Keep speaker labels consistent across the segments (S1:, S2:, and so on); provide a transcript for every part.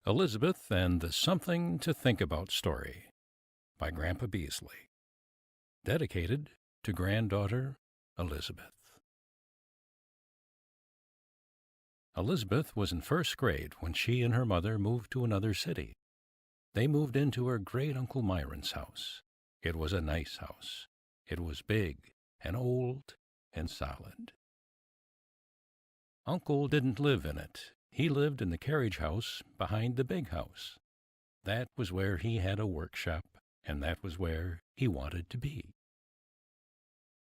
S1: Elisabeth and the Something to Think About story by Grandpa Beasley, dedicated to granddaughter Elisabeth. Elisabeth was in first grade when she and her mother moved to another city. They moved into her great-uncle Myron's house. It was a nice house. It was big and old and solid. Uncle didn't live in it. He lived in the carriage house behind the big house. That was where he had a workshop, and that was where he wanted to be.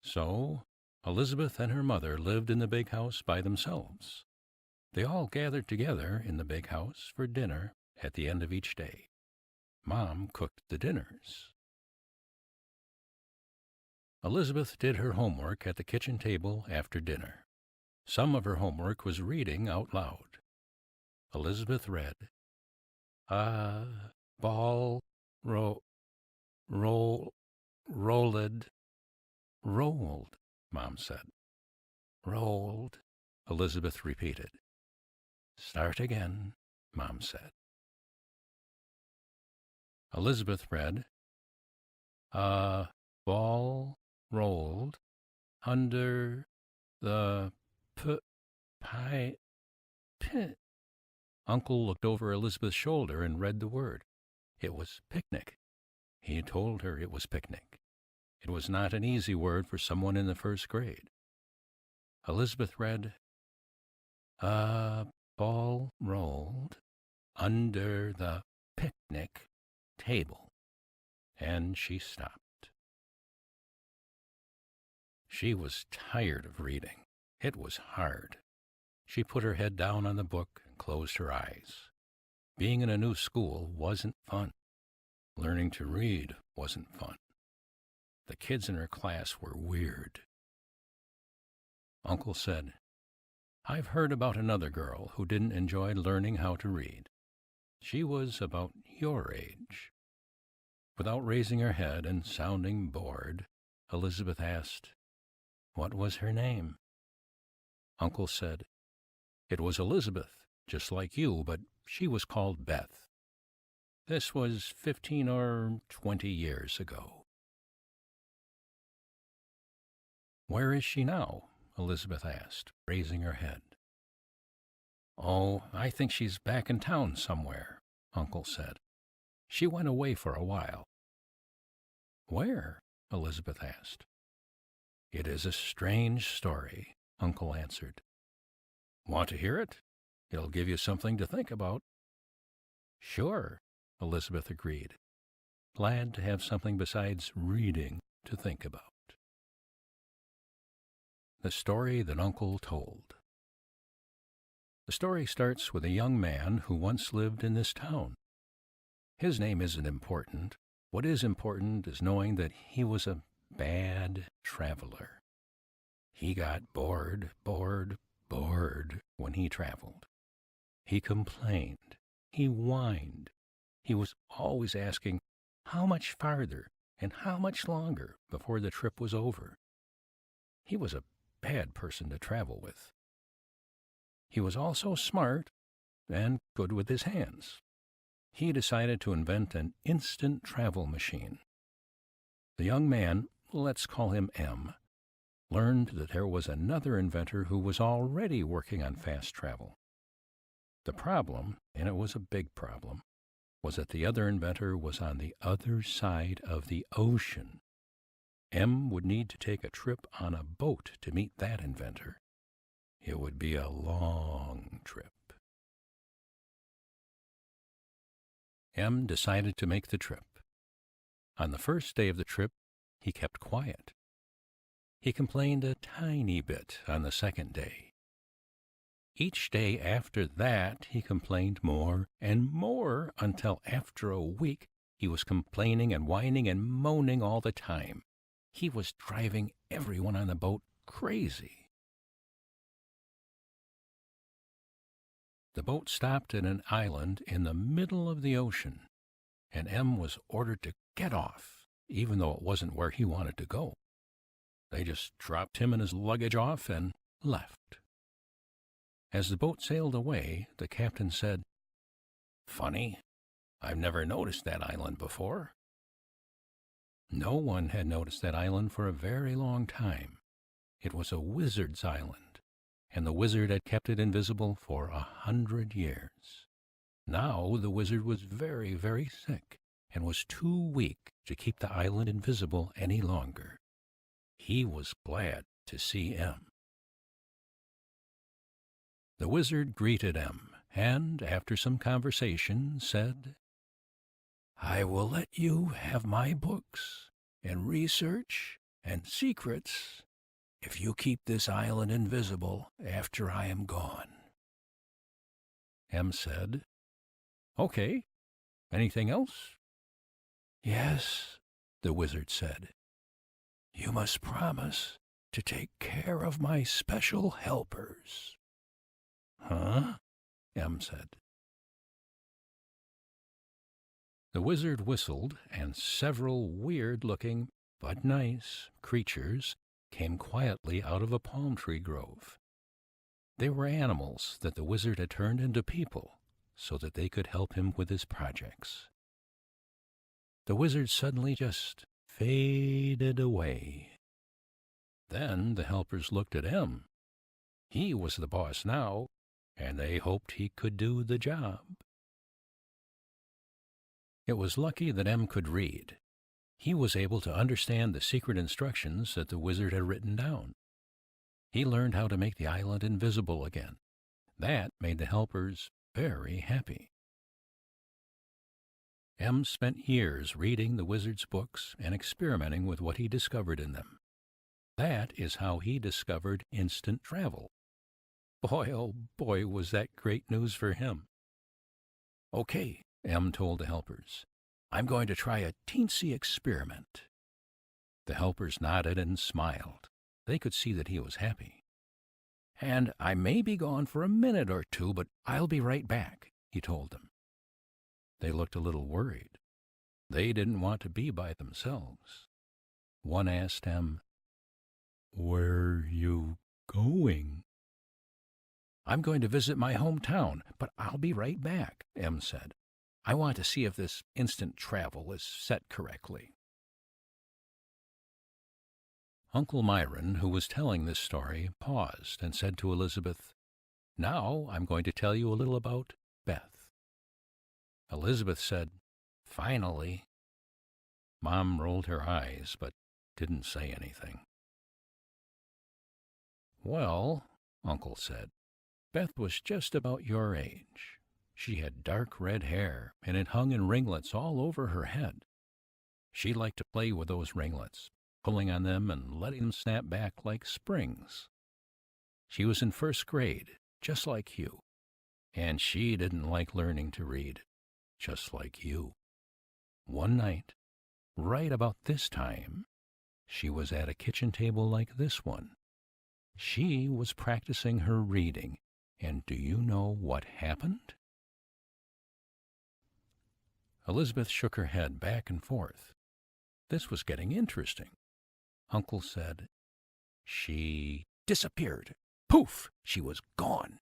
S1: So Elisabeth and her mother lived in the big house by themselves. They all gathered together in the big house for dinner at the end of each day. Mom cooked the dinners. Elisabeth did her homework at the kitchen table after dinner. Some of her homework was reading out loud. Elisabeth read, ball, rolled, Mom said. Rolled, Elisabeth repeated. Start again, Mom said. Elisabeth read, ball rolled under the pit. Uncle looked over Elisabeth's shoulder and read the word. It was picnic. He told her it was picnic. It was not an easy word for someone in the first grade. Elisabeth read, ball rolled under the picnic table. And she stopped. She was tired of reading. It was hard. She put her head down on the book and closed her eyes. Being in a new school wasn't fun. Learning to read wasn't fun. The kids in her class were weird. Uncle said, I've heard about another girl who didn't enjoy learning how to read. She was about your age. Without raising her head and sounding bored, Elisabeth asked, What was her name? Uncle said, It was Elisabeth, just like you, but she was called Beth. This was 15 or 20 years ago. Where is she now? Elisabeth asked, raising her head. Oh, I think she's back in town somewhere, Uncle said. She went away for a while. Where? Elisabeth asked. It is a strange story, Uncle answered. Want to hear it? It'll give you something to think about. Sure, Elisabeth agreed, glad to have something besides reading to think about. The story that Uncle told. The story starts with a young man who once lived in this town. His name isn't important. What is important is knowing that he was a bad traveler. He got bored when he traveled. He complained. He whined. He was always asking how much farther and how much longer before the trip was over. He was a bad person to travel with. He was also smart and good with his hands. He decided to invent an instant travel machine. The young man, let's call him M, learned that there was another inventor who was already working on fast travel. The problem, and it was a big problem, was that the other inventor was on the other side of the ocean. M would need to take a trip on a boat to meet that inventor. It would be a long trip. M decided to make the trip. On the first day of the trip, he kept quiet. He complained a tiny bit on the second day. Each day after that, he complained more and more until after a week, he was complaining and whining and moaning all the time. He was driving everyone on the boat crazy. The boat stopped at an island in the middle of the ocean, and M was ordered to get off, even though it wasn't where he wanted to go. They just dropped him and his luggage off and left. As the boat sailed away, the captain said, Funny, I've never noticed that island before." No one had noticed that island for a very long time. It was a wizard's island, and the wizard had kept it invisible for 100 years. Now the wizard was very, very sick and was too weak to keep the island invisible any longer. He was glad to see Em. The wizard greeted Em, and after some conversation said, "I will let you have my books and research and secrets if you keep this island invisible after I am gone." Em said, "Okay. Anything else?" "Yes," the wizard said. "You must promise to take care of my special helpers." "Huh?" Em said. The wizard whistled, and several weird-looking, but nice, creatures came quietly out of a palm tree grove. They were animals that the wizard had turned into people so that they could help him with his projects. The wizard suddenly just faded away. Then the helpers looked at Em. He was the boss now, and they hoped he could do the job. It was lucky that Em could read. He was able to understand the secret instructions that the wizard had written down. He learned how to make the island invisible again. That made the helpers very happy. Em spent years reading the wizard's books and experimenting with what he discovered in them. That is how he discovered instant travel. Boy, oh boy, was that great news for him. "Okay," Em told the helpers. "I'm going to try a teensy experiment." The helpers nodded and smiled. They could see that he was happy. "And I may be gone for a minute or two, but I'll be right back," he told them. They looked a little worried. They didn't want to be by themselves. One asked Em, "Where you going?" "I'm going to visit my hometown, but I'll be right back," Em said. "I want to see if this instant travel is set correctly." Uncle Myron, who was telling this story, paused and said to Elisabeth, "Now I'm going to tell you a little about Beth." Elisabeth said, "Finally." Mom rolled her eyes, but didn't say anything. "Well," Uncle said, "Beth was just about your age. She had dark red hair, and it hung in ringlets all over her head. She liked to play with those ringlets, pulling on them and letting them snap back like springs. She was in first grade, just like you, and she didn't like learning to read, just like you. One night, right about this time, she was at a kitchen table like this one. She was practicing her reading, and do you know what happened?" Elisabeth shook her head back and forth. This was getting interesting. Uncle said, "She disappeared. Poof! She was gone."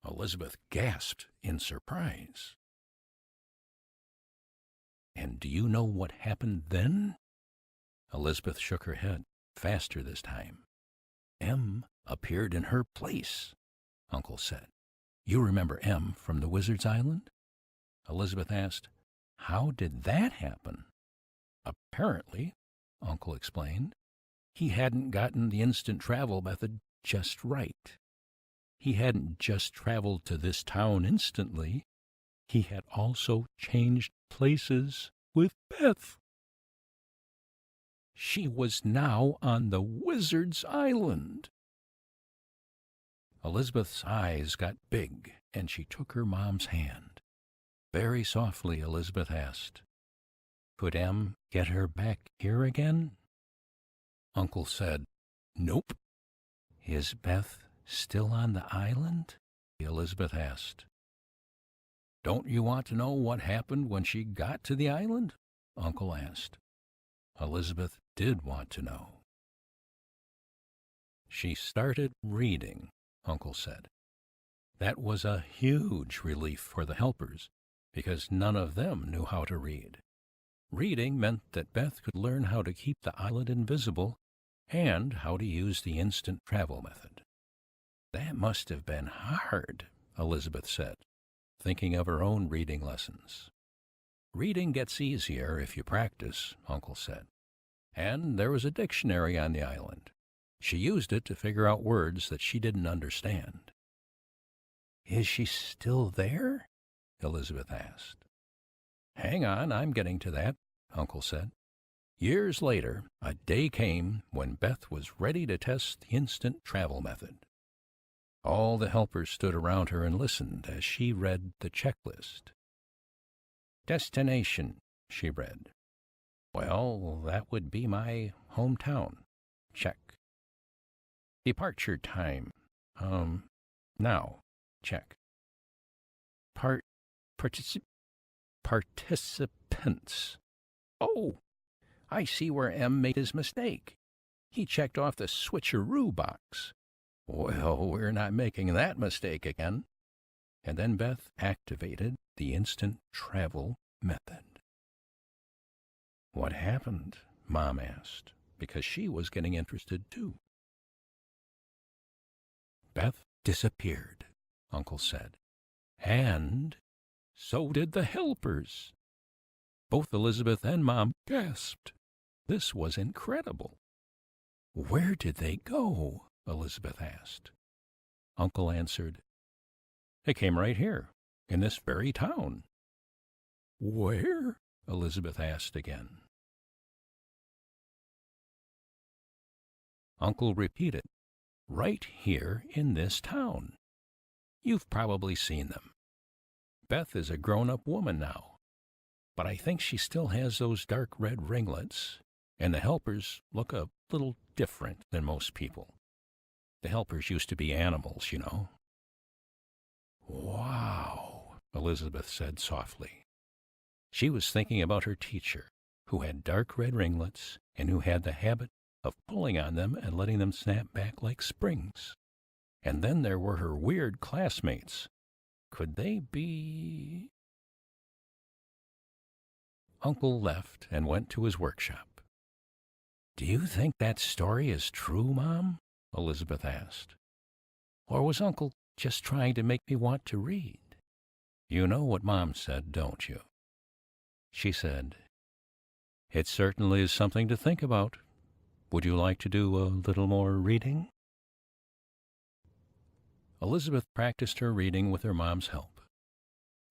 S1: Elisabeth gasped in surprise. "And do you know what happened then?" Elisabeth shook her head, faster this time. "Em appeared in her place," Uncle said. "You remember Em from the Wizard's Island?" Elisabeth asked, "How did that happen?" "Apparently," Uncle explained, "he hadn't gotten the instant travel method just right. He hadn't just traveled to this town instantly. He had also changed places with Beth. She was now on the Wizard's Island." Elisabeth's eyes got big, and she took her mom's hand. Very softly, Elisabeth asked, "Could Em get her back here again?" Uncle said, "Nope." "Is Beth still on the island?" Elisabeth asked. "Don't you want to know what happened when she got to the island?" Uncle asked. Elisabeth did want to know. "She started reading," Uncle said. That was a huge relief for the helpers, because none of them knew how to read. Reading meant that Beth could learn how to keep the island invisible and how to use the instant travel method. That must have been hard, Elisabeth said, thinking of her own reading lessons. Reading gets easier if you practice, Uncle said. And there was a dictionary on the island. She used it to figure out words that she didn't understand. Is she still there? Elisabeth asked. Hang on, I'm getting to that, Uncle said. Years later, a day came when Beth was ready to test the instant travel method. All the helpers stood around her and listened as she read the checklist. Destination, she read. Well, that would be my hometown. Check. Departure time. Now. Check. Participants. Oh, I see where M made his mistake. He checked off the switcheroo box. Well, we're not making that mistake again. And then Beth activated the instant travel method. What happened? Mom asked, because she was getting interested too. Beth disappeared, Uncle said. And so did the helpers. Both Elisabeth and Mom gasped. This was incredible. Where did they go? Elisabeth asked. Uncle answered, They came right here, in this very town. Where? Elisabeth asked again. Uncle repeated, Right here in this town. You've probably seen them. Beth is a grown-up woman now, but I think she still has those dark red ringlets, and the helpers look a little different than most people. The helpers used to be animals, you know. Wow, Elisabeth said softly. She was thinking about her teacher, who had dark red ringlets and who had the habit of pulling on them and letting them snap back like springs. And then there were her weird classmates. Could they be... Uncle left and went to his workshop. Do you think that story is true, Mom? Elisabeth asked. Or was Uncle just trying to make me want to read? You know what Mom said, don't you? She said, It certainly is something to think about. Would you like to do a little more reading? Elisabeth practiced her reading with her mom's help.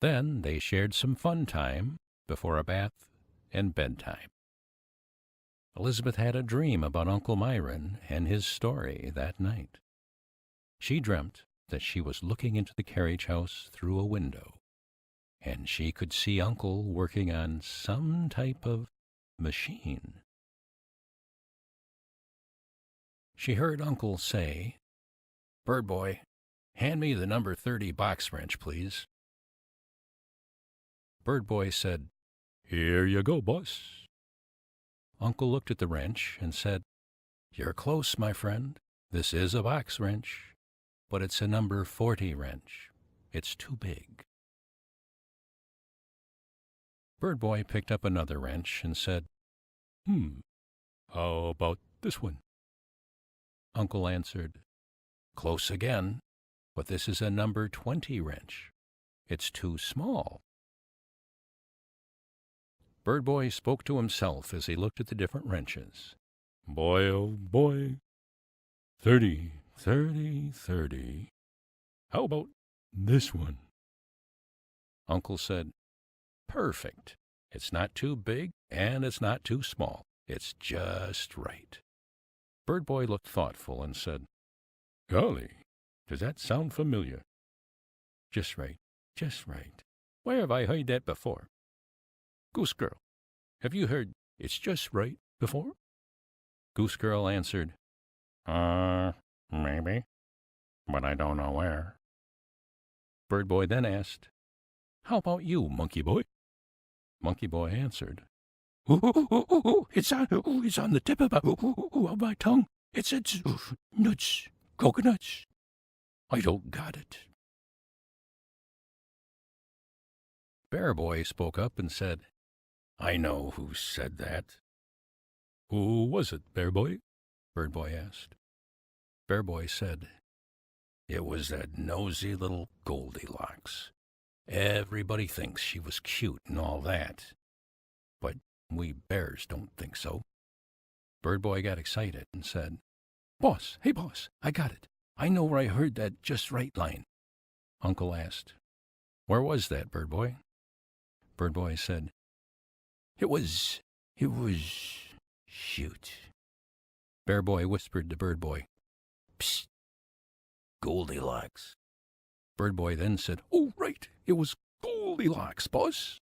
S1: Then they shared some fun time before a bath and bedtime. Elisabeth had a dream about Uncle Myron and his story that night. She dreamt that she was looking into the carriage house through a window, and she could see Uncle working on some type of machine. She heard Uncle say, Bird boy, hand me the number 30 box wrench, please. Bird boy said, Here you go, boss. Uncle looked at the wrench and said, You're close, my friend. This is a box wrench, but it's a number 40 wrench. It's too big. Bird boy picked up another wrench and said, How about this one? Uncle answered, Close again, but this is a number 20 wrench. It's too small. Bird boy spoke to himself as he looked at the different wrenches. Boy, oh boy, 30, 30, 30. How about this one? Uncle said, Perfect. It's not too big and it's not too small. It's just right. Bird boy looked thoughtful and said, Golly, does that sound familiar? Just right, just right. Where have I heard that before? Goose Girl, have you heard It's Just Right before? Goose Girl answered, Maybe, but I don't know where. Bird boy then asked, How about you, Monkey Boy? Monkey Boy answered, It's on the tip of my tongue. It's nuts, coconuts. I don't got it. Bear Boy spoke up and said, "I know who said that." "Who was it, Bear Boy?" Bird Boy asked. Bear Boy said, "It was that nosy little Goldilocks. Everybody thinks she was cute and all that, but we bears don't think so." Bird Boy got excited and said, "Boss, hey boss, I got it. I know where I heard that just right line." Uncle asked, "Where was that, Bird Boy?" Bird Boy said, It was, shoot." Bear Boy whispered to Bird Boy, "Psst, Goldilocks." Bird Boy then said, "Oh, right, it was Goldilocks, boss."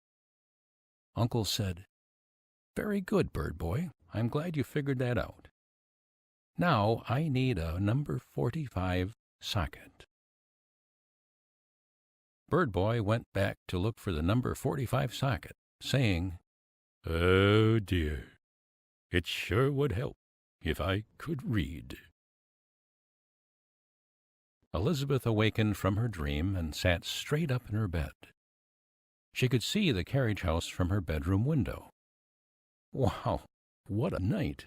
S1: Uncle said, "Very good, Bird Boy. I'm glad you figured that out. Now I need a number 45 socket." Bird Boy went back to look for the number 45 socket, saying, "Oh dear, it sure would help if I could read." Elisabeth awakened from her dream and sat straight up in her bed. She could see the carriage house from her bedroom window. Wow, what a night!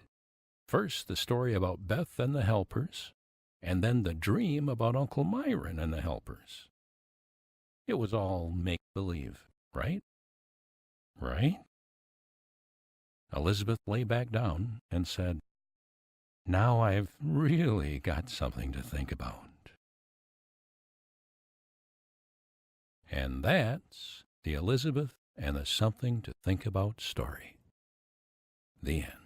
S1: First the story about Beth and the helpers, and then the dream about Uncle Myron and the helpers. It was all make-believe, right? Right? Elisabeth lay back down and said, "Now I've really got something to think about." And that's the Elisabeth and the Something to Think About story. The end.